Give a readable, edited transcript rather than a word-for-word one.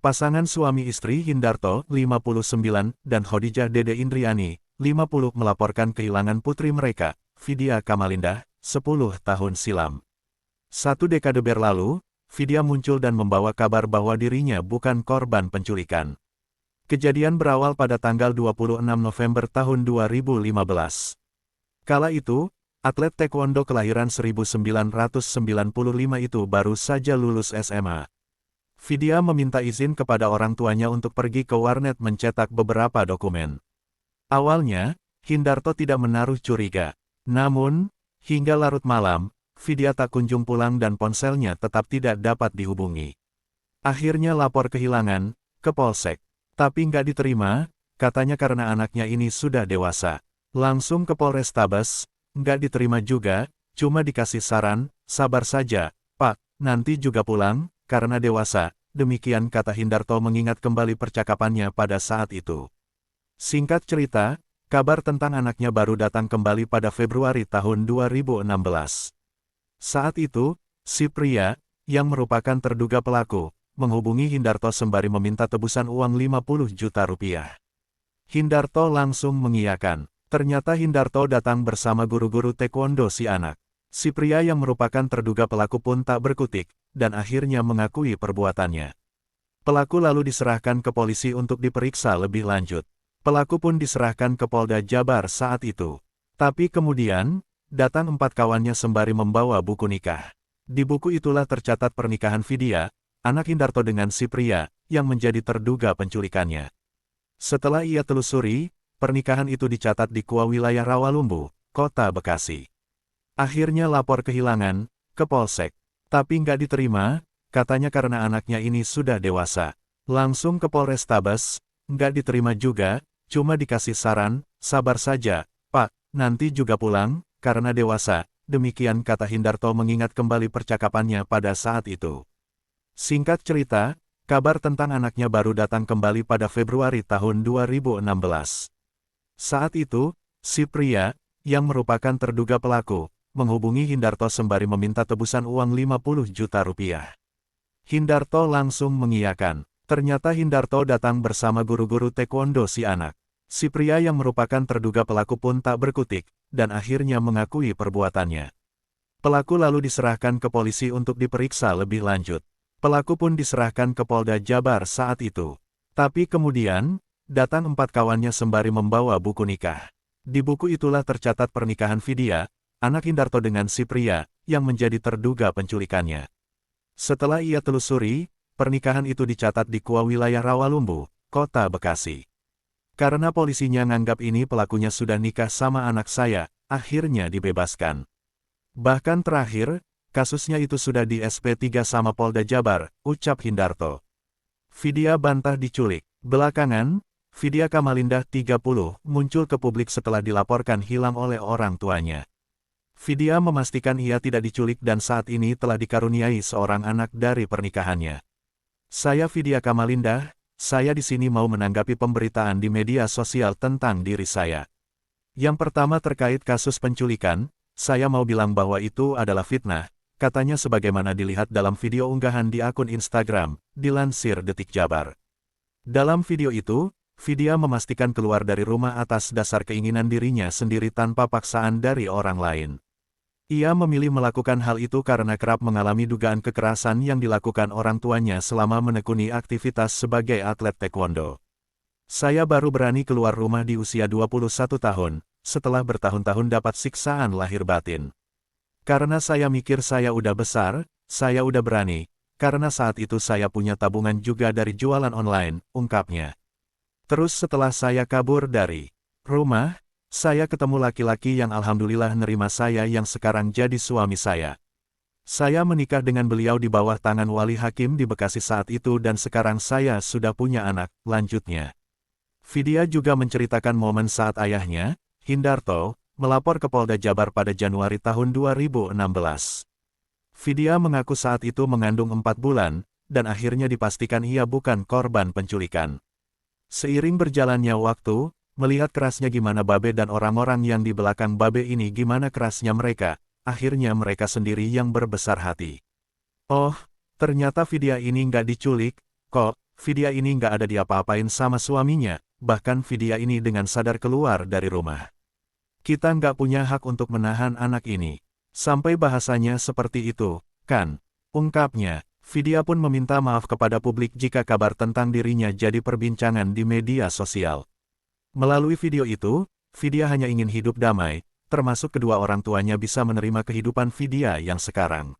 Pasangan suami istri Hindarto, 59, dan Khadijah Dede Indriani, 50, melaporkan kehilangan putri mereka, Vidya Kamalindah, 10 tahun silam. 1 dekade berlalu, Vidya muncul dan membawa kabar bahwa dirinya bukan korban penculikan. Kejadian berawal pada tanggal 26 November tahun 2015. Kala itu, atlet taekwondo kelahiran 1995 itu baru saja lulus SMA. Vidya meminta izin kepada orang tuanya untuk pergi ke warnet mencetak beberapa dokumen. Awalnya, Hindarto tidak menaruh curiga. Namun, hingga larut malam, Vidya tak kunjung pulang dan ponselnya tetap tidak dapat dihubungi. Akhirnya lapor kehilangan ke Polsek. Tapi nggak diterima, katanya karena anaknya ini sudah dewasa. Langsung ke Polrestabes, nggak diterima juga, cuma dikasih saran, sabar saja, Pak, nanti juga pulang, karena dewasa, demikian kata Hindarto mengingat kembali percakapannya pada saat itu. Singkat cerita, kabar tentang anaknya baru datang kembali pada Februari tahun 2016. Saat itu, si pria, yang merupakan terduga pelaku, menghubungi Hindarto sembari meminta tebusan uang 50 juta rupiah. Hindarto langsung mengiyakan. Ternyata Hindarto datang bersama guru-guru taekwondo si anak. Si pria yang merupakan terduga pelaku pun tak berkutik, dan akhirnya mengakui perbuatannya. Pelaku lalu diserahkan ke polisi untuk diperiksa lebih lanjut. Pelaku pun diserahkan ke Polda Jabar saat itu. Tapi kemudian, datang 4 kawannya sembari membawa buku nikah. Di buku itulah tercatat pernikahan Vidya, anak Hindarto dengan si pria, yang menjadi terduga penculikannya. Setelah ia telusuri, pernikahan itu dicatat di KUA wilayah Rawalumbu, Kota Bekasi. Akhirnya lapor kehilangan ke Polsek. Tapi nggak diterima, katanya karena anaknya ini sudah dewasa. Langsung ke Polrestabes, nggak diterima juga, cuma dikasih saran, sabar saja, Pak, nanti juga pulang, karena dewasa, demikian kata Hindarto mengingat kembali percakapannya pada saat itu. Singkat cerita, kabar tentang anaknya baru datang kembali pada Februari tahun 2016. Saat itu, si pria, yang merupakan terduga pelaku, menghubungi Hindarto sembari meminta tebusan uang 50 juta rupiah. Hindarto langsung mengiyakan. Ternyata Hindarto datang bersama guru-guru taekwondo si anak. Si pria yang merupakan terduga pelaku pun tak berkutik, dan akhirnya mengakui perbuatannya. Pelaku lalu diserahkan ke polisi untuk diperiksa lebih lanjut. Pelaku pun diserahkan ke Polda Jabar saat itu. Tapi kemudian, datang 4 kawannya sembari membawa buku nikah. Di buku itulah tercatat pernikahan Vidya, anak Hindarto dengan si pria, yang menjadi terduga penculikannya. Setelah ia telusuri, pernikahan itu dicatat di KUA wilayah Rawalumbu, Kota Bekasi. Karena polisinya nganggap ini pelakunya sudah nikah sama anak saya, akhirnya dibebaskan. Bahkan terakhir, kasusnya itu sudah di SP3 sama Polda Jabar, ucap Hindarto. Vidya bantah diculik. Belakangan, Vidya Kamalindah 30 muncul ke publik setelah dilaporkan hilang oleh orang tuanya. Vidya memastikan ia tidak diculik dan saat ini telah dikaruniai seorang anak dari pernikahannya. Saya Vidya Kamalindah, saya di sini mau menanggapi pemberitaan di media sosial tentang diri saya. Yang pertama terkait kasus penculikan, saya mau bilang bahwa itu adalah fitnah, katanya sebagaimana dilihat dalam video unggahan di akun Instagram, dilansir Detik Jabar. Dalam video itu, Vidya memastikan keluar dari rumah atas dasar keinginan dirinya sendiri tanpa paksaan dari orang lain. Ia memilih melakukan hal itu karena kerap mengalami dugaan kekerasan yang dilakukan orang tuanya selama menekuni aktivitas sebagai atlet taekwondo. Saya baru berani keluar rumah di usia 21 tahun, setelah bertahun-tahun dapat siksaan lahir batin. Karena saya mikir saya udah besar, saya udah berani, karena saat itu saya punya tabungan juga dari jualan online, ungkapnya. Terus setelah saya kabur dari rumah, saya ketemu laki-laki yang alhamdulillah nerima saya yang sekarang jadi suami saya. Saya menikah dengan beliau di bawah tangan wali hakim di Bekasi saat itu dan sekarang saya sudah punya anak, lanjutnya. Vidya juga menceritakan momen saat ayahnya, Hindarto, melapor ke Polda Jabar pada Januari tahun 2016. Vidya mengaku saat itu mengandung 4 bulan, dan akhirnya dipastikan ia bukan korban penculikan. Seiring berjalannya waktu, melihat kerasnya gimana Babe dan orang-orang yang di belakang Babe ini gimana kerasnya mereka, akhirnya mereka sendiri yang berbesar hati. Oh, ternyata Vidya ini nggak diculik, kok, Vidya ini nggak ada diapa-apain sama suaminya, bahkan Vidya ini dengan sadar keluar dari rumah. Kita nggak punya hak untuk menahan anak ini. Sampai bahasanya seperti itu, kan? Ungkapnya. Vidya pun meminta maaf kepada publik jika kabar tentang dirinya jadi perbincangan di media sosial. Melalui video itu, Vidya hanya ingin hidup damai, termasuk kedua orang tuanya bisa menerima kehidupan Vidya yang sekarang.